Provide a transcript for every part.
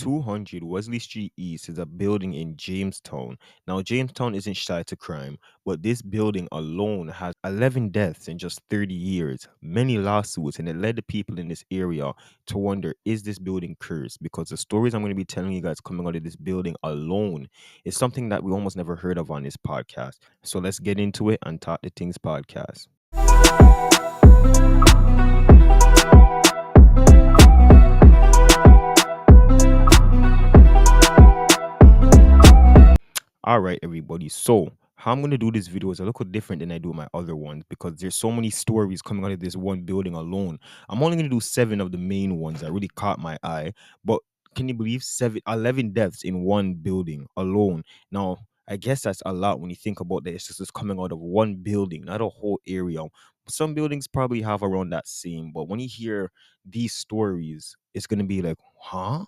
200 Wesley Street East is a building in Jamestown. Now, Jamestown isn't shy to crime, but this building alone has 11 deaths in just 30 years, many lawsuits, and it led the people in this area to wonder, is this building cursed? Because the stories I'm going to be telling you guys coming out of this building alone is something that we almost never heard of on this podcast. So let's get into it on Talk the Things podcast. All right, everybody. So, how I'm going to do this video is a little different than I do my other ones because there's so many stories coming out of this one building alone. I'm only going to do 7 of the main ones that really caught my eye. But can you believe 11 deaths in one building alone? Now, I guess that's a lot when you think about that. It's just coming out of one building, not a whole area. Some buildings probably have around that same, but when you hear these stories, it's going to be like, huh?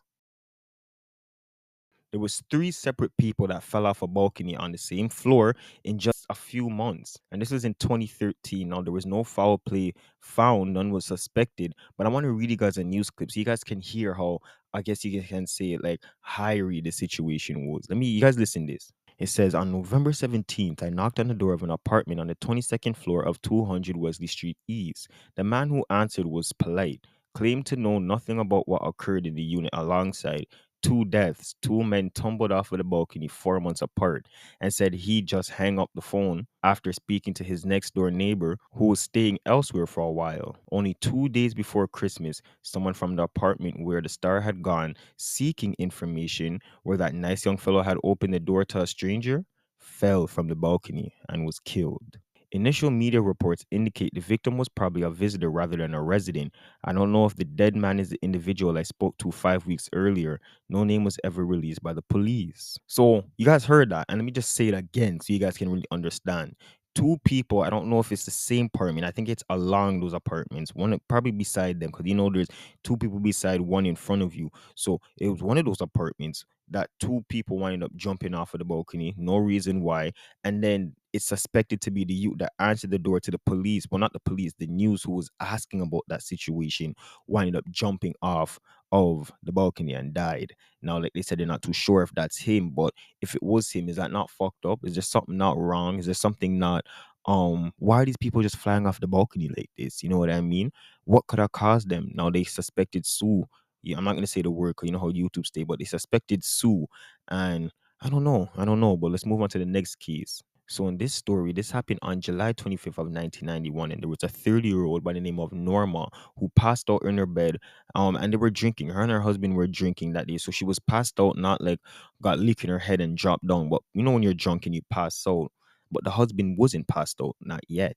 There was 3 separate people that fell off a balcony on the same floor in just a few months. And this was in 2013. Now, there was no foul play found. None was suspected. But I want to read you guys a news clip so you guys can hear how, I guess you can say it, like, hairy the situation was. You guys listen to this. It says, on November 17th, I knocked on the door of an apartment on the 22nd floor of 200 Wesley Street East. The man who answered was polite, claimed to know nothing about what occurred in the unit alongside 2 deaths. 2 men tumbled off of the balcony 4 months apart, and said he just hung up the phone after speaking to his next door neighbor who was staying elsewhere for a while. Only 2 days before Christmas, someone from the apartment where the star had gone seeking information where that nice young fellow had opened the door to a stranger fell from the balcony and was killed. Initial media reports indicate the victim was probably a visitor rather than a resident. I don't know if the dead man is the individual I spoke to 5 weeks earlier. No name was ever released by the police. So, you guys heard that, and let me just say it again so you guys can really understand. 2 people, I don't know if it's the same apartment. I think it's along those apartments. One probably beside them, because there's 2 people beside one in front of you. So it was one of those apartments that 2 people wind up jumping off of the balcony. No reason why. And then it's suspected to be the youth that answered the door to the police. Well, not the police, the news who was asking about that situation winded up jumping off of the balcony and died. Now, like they said, they're not too sure if that's him, but if it was him, is that not fucked up? Is there something not wrong? Is there something not why are these people just flying off the balcony like this? You know what I mean? What could have caused them? Now they suspected Sue. Yeah, I'm not gonna say the word because you know how YouTube stay, but they suspected Sue, and I don't know, but let's move on to the next case. So in this story, this happened on July 25th of 1991, and there was a 30-year-old by the name of Norma who passed out in her bed. And they were drinking. Her and her husband were drinking that day, so she was passed out, not like got leak in her head and dropped down. But you know when you're drunk and you pass out, but the husband wasn't passed out, not yet.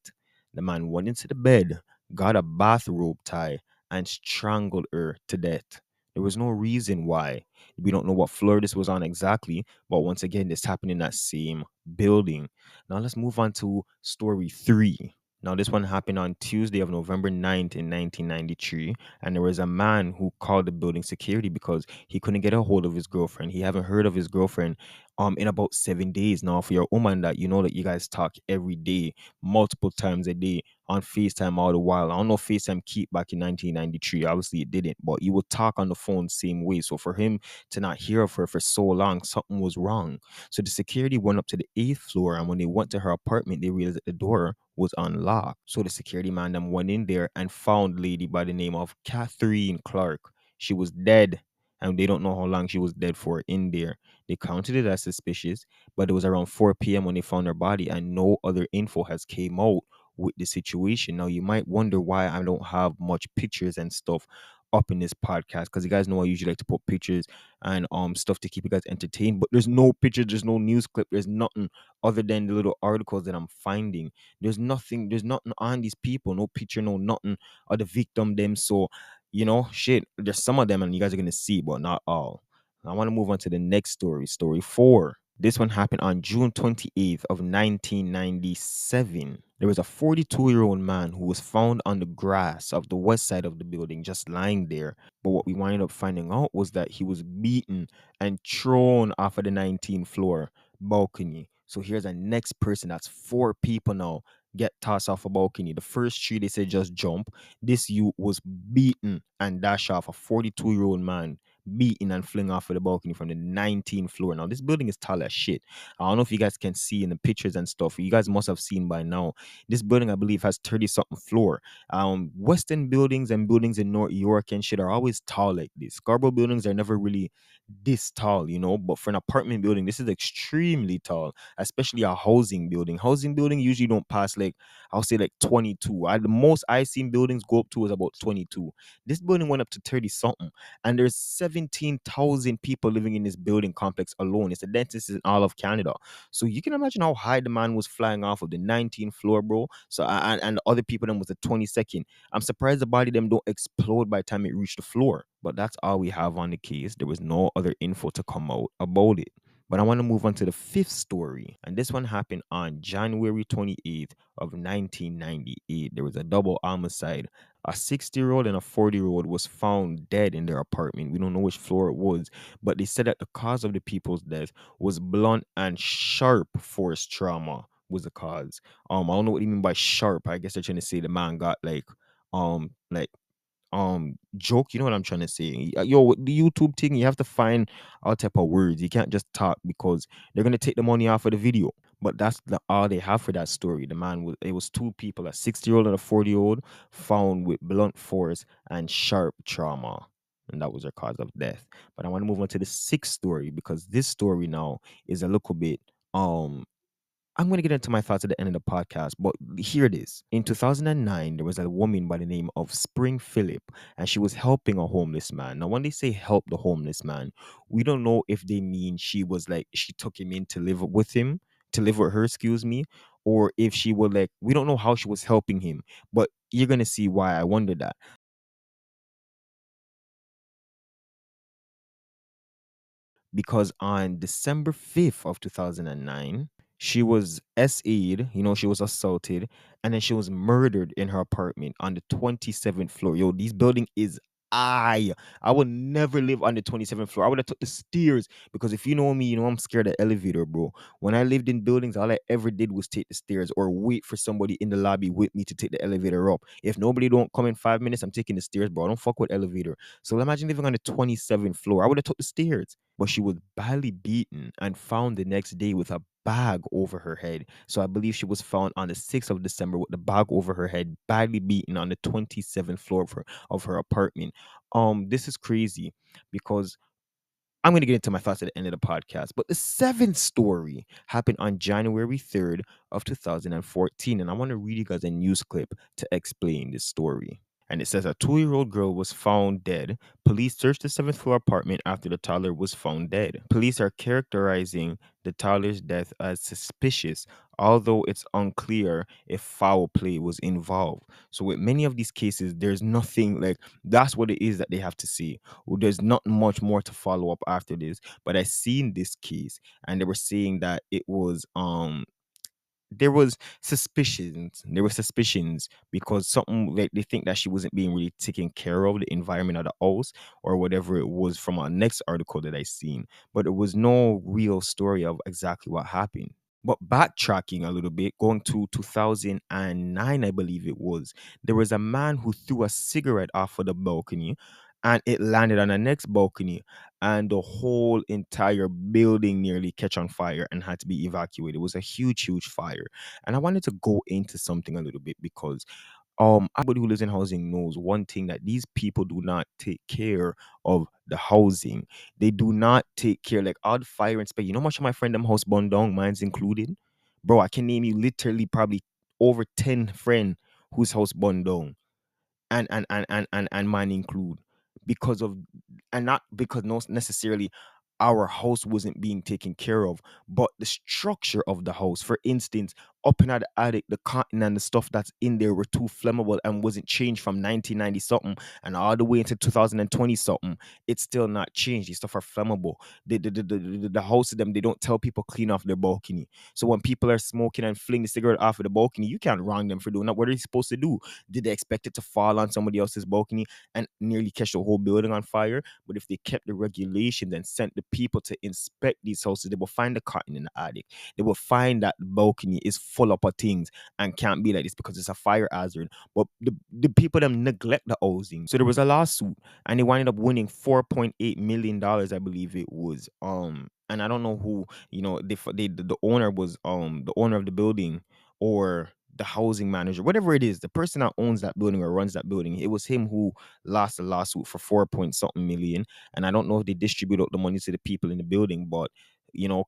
The man went into the bed, got a bathrobe tie, and strangled her to death. There was no reason why. We don't know what floor this was on exactly, but once again, this happened in that same building. Now let's move on to story 3. Now this one happened on Tuesday of November 9th in 1993, and there was a man who called the building security because he couldn't get a hold of his girlfriend. He haven't heard of his girlfriend in about 7 days now. For your woman that you know that you guys talk every day, multiple times a day on FaceTime all the while. I don't know if FaceTime keep back in 1993. Obviously it didn't, but you would talk on the phone same way. So for him to not hear of her for so long, something was wrong. So the security went up to the 8th floor, and when they went to her apartment, they realized that the door was unlocked. So the security man then went in there and found lady by the name of Catherine Clark. She was dead, and they don't know how long she was dead for in there. They counted it as suspicious, but it was around 4 p.m. when they found her body, and no other info has came out with the situation. Now you might wonder why I don't have much pictures and stuff up in this podcast, because you guys know I usually like to put pictures and stuff to keep you guys entertained, but there's no picture, there's no news clip, there's nothing other than the little articles that I'm finding. There's nothing on these people, no picture, no nothing of the victim them. So shit, there's some of them and you guys are gonna see, but not all. I want to move on to the next story, story 4. This one happened on June 28th of 1997. There was a 42-year-old man who was found on the grass of the west side of the building, just lying there. But what we wound up finding out was that he was beaten and thrown off of the 19th floor balcony. So here's the next person. That's 4 people now get tossed off a balcony. The first 3 they said just jump. This youth was beaten and dashed off, a 42-year-old man, beaten and flung off of the balcony from the 19th floor. Now, this building is tall as shit. I don't know if you guys can see in the pictures and stuff. You guys must have seen by now. This building, I believe, has 30 something floor. Western buildings and buildings in North York and shit are always tall like this. Scarborough buildings are never really this tall, but for an apartment building, this is extremely tall, especially a housing building. Housing building usually don't pass like, I'll say like 22. The most I seen buildings go up to is about 22. This building went up to 30 something, and there's 17,000 people living in this building complex alone. It's the densest in all of Canada. So you can imagine how high the man was flying off of the 19th floor, bro. So and the other people them was the 22nd. I'm surprised the body them don't explode by the time it reached the floor. But that's all we have on the case. There was no other info to come out about it. But I want to move on to the fifth story. And this one happened on January 28th of 1998. There was a double homicide. A 60-year-old and a 40-year-old was found dead in their apartment. We don't know which floor it was, but they said that the cause of the people's death was blunt and sharp force trauma was the cause. I don't know what you mean by sharp. I guess they're trying to say the man got like joke. You know what I'm trying to say? Yo, with the YouTube thing, you have to find all type of words. You can't just talk because they're gonna take the money off of the video. But that's all they have for that story. The man was it was two people, a 60-year-old and a 40-year-old, found with blunt force and sharp trauma. And that was their cause of death. But I want to move on to the sixth story because this story now is a little bit I'm going to get into my thoughts at the end of the podcast, but hear this. In 2009, there was a woman by the name of Spring Phillip, and she was helping a homeless man. Now, when they say help the homeless man, we don't know if they mean she was like, she took him in to live with him, to live with her, excuse me, or if she would like, we don't know how she was helping him, but you're going to see why I wonder that. Because on December 5th of 2009, she was SA'd, she was assaulted, and then she was murdered in her apartment on the 27th floor. Yo, this building is I would never live on the 27th floor. I would have took the stairs because if you know me, I'm scared of elevator, bro. When I lived in buildings, all I ever did was take the stairs or wait for somebody in the lobby with me to take the elevator up. If nobody don't come in 5 minutes, I'm taking the stairs, bro. I don't fuck with elevator. So imagine living on the 27th floor. I would have took the stairs. But she was badly beaten and found the next day with a bag over her head. So I believe she was found on the 6th of December with the bag over her head, badly beaten on the 27th floor of her apartment. This is crazy because I'm going to get into my thoughts at the end of the podcast. But the seventh story happened on January 3rd of 2014. And I want to read you guys a news clip to explain this story. And it says a 2-year-old girl was found dead. Police searched the seventh floor apartment after the toddler was found dead. Police are characterizing the toddler's death as suspicious, although it's unclear if foul play was involved. So, with many of these cases, there's nothing like that's what it is that they have to see. Well, there's not much more to follow up after this. But I seen this case, and they were saying that it was there was suspicions. There were suspicions because something like they think that she wasn't being really taken care of, the environment of the house or whatever it was from our next article that I seen. But there was no real story of exactly what happened. But backtracking a little bit, going to 2009, I believe it was, there was a man who threw a cigarette off of the balcony and it landed on the next balcony and the whole entire building nearly catch on fire and had to be evacuated. It was a huge, huge fire. And I wanted to go into something a little bit because everybody who lives in housing knows one thing that these people do not take care of the housing. They do not take care like all the fire and space. You know how much of my friend them house burned down, mine's included? Bro, I can name you literally probably over 10 friend whose house burned down and mine include because of and not because not necessarily our house wasn't being taken care of, but the structure of the house. For instance, up in the attic, the cotton and the stuff that's in there were too flammable and wasn't changed from 1990 something and all the way into 2020 something. It's still not changed. These stuff are flammable. The house of them, they don't tell people clean off their balcony. So when people are smoking and fling the cigarette off of the balcony, you can't wrong them for doing that. What are they supposed to do? Did they expect it to fall on somebody else's balcony and nearly catch the whole building on fire? But if they kept the regulations and sent the people to inspect these houses, they will find the cotton in the attic. They will find that the balcony is full up of things and can't be like this because it's a fire hazard. But the people them neglect the housing. So there was a lawsuit and they wound up winning $4.8 million, I believe it was. And I don't know who, the owner was the owner of the building, or the housing manager, whatever it is, the person that owns that building or runs that building. It was him who lost the lawsuit for 4 point something million. And I don't know if they distribute out the money to the people in the building, but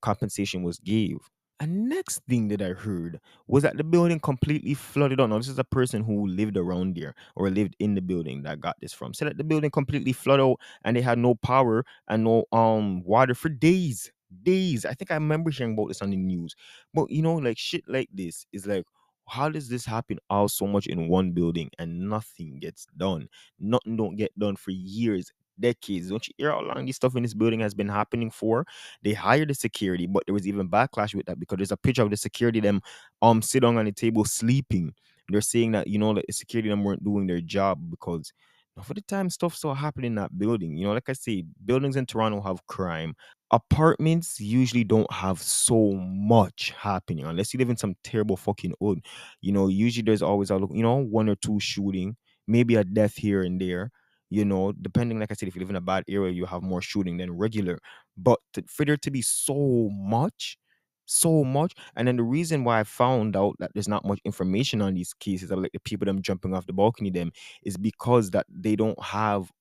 compensation was gave. And next thing that I heard was that the building completely flooded out. Now, this is a person who lived around there or lived in the building that got this from. Said that the building completely flooded out and they had no power and no water for days. Days. I think I remember hearing about this on the news. But like shit like this is like, how does this happen all so much in one building and nothing gets done? Nothing don't get done for years, decades. Don't you hear how long this stuff in this building has been happening for? They hired the security, but there was even backlash with that because there's a picture of the security them sitting on the table sleeping. They're saying that that the security them weren't doing their job because for the time stuff still happening in that building. Like I say, buildings in Toronto have crime. Apartments usually don't have so much happening unless you live in some terrible fucking hood. Usually there's always one or two shooting, maybe a death here and there. Depending, like I said, if you live in a bad area, you have more shooting than regular. But for there to be so much, and then the reason why I found out that there's not much information on these cases of like the people them jumping off the balcony them is because that they don't have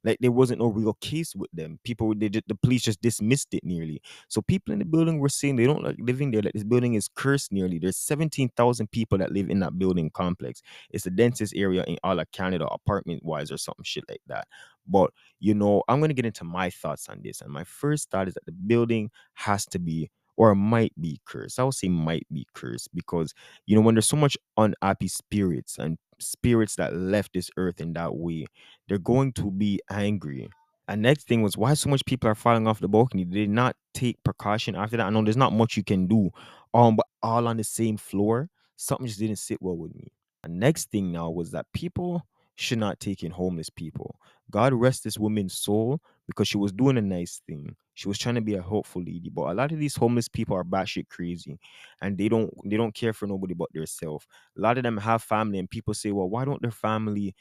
like there wasn't no real case with them. The police just dismissed it nearly. So people in the building were saying they don't like living there. That this building is cursed nearly. There's 17,000 people that live in that building complex. It's the densest area in all of Canada, apartment wise, or something shit like that. But I'm gonna get into my thoughts on this. And my first thought is that the building has to be or might be cursed. I would say might be cursed because when there's so much unhappy spirits and spirits that left this earth in that way, they're going to be angry. And next thing was why so much people are falling off the balcony. They did not take precaution after that. I know there's not much you can do. But all on the same floor, something just didn't sit well with me. And next thing now was that people should not take in homeless people. God rest this woman's soul because she was doing a nice thing. She was trying to be a helpful lady. But a lot of these homeless people are batshit crazy and they don't care for nobody but themselves. A lot of them have family and people say, well, why don't their family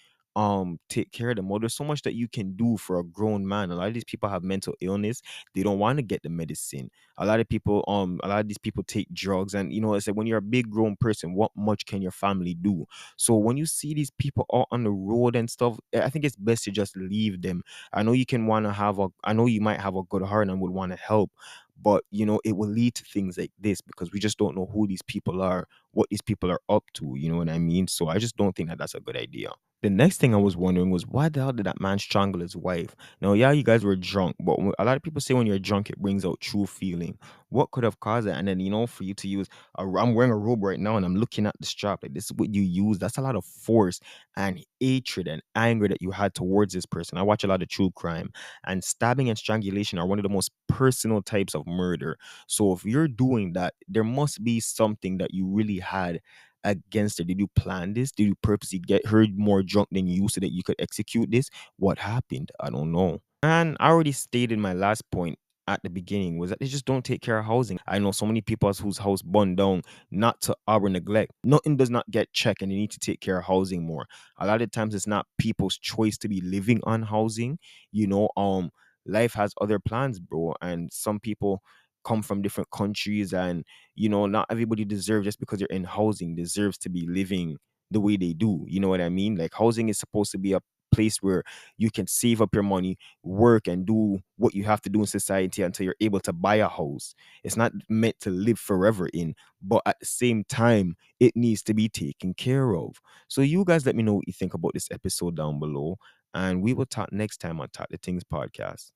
take care of them? Well, there's so much that you can do for a grown man. A lot of these people have mental illness. They don't want to get the medicine. A lot of these people take drugs, and it's like when you're a big grown person, what much can your family do? So when you see these people out on the road and stuff, I think it's best to just leave them. I know I know you might have a good heart and would want to help, but it will lead to things like this because we just don't know who these people are, what these people are up to. You know what I mean? So I just don't think that that's a good idea. The next thing I was wondering was why the hell did that man strangle his wife? Now, yeah, you guys were drunk, but a lot of people say when you're drunk, it brings out true feeling. What could have caused it? And then, for you to use I'm wearing a robe right now and I'm looking at the strap, like this is what you use. That's a lot of force and hatred and anger that you had towards this person. I watch a lot of true crime, and stabbing and strangulation are one of the most personal types of murder. So if you're doing that, there must be something that you really had against her. Did you plan this? Did you purposely get her more drunk than you so that you could execute this? What happened? I don't know. And I already stated my last point at the beginning was that they just don't take care of housing. I know so many people whose house burned down not to our neglect. Nothing does not get checked and they need to take care of housing more. A lot of times it's not people's choice to be living on housing. Life has other plans, bro. And some people come from different countries and not everybody deserves, just because they're in housing, deserves to be living the way they do. You know what I mean? Like housing is supposed to be a place where you can save up your money, work and do what you have to do in society until you're able to buy a house. It's not meant to live forever in, but at the same time it needs to be taken care of. So you guys let me know what you think about this episode down below, and we will talk next time on Talk the Things podcast.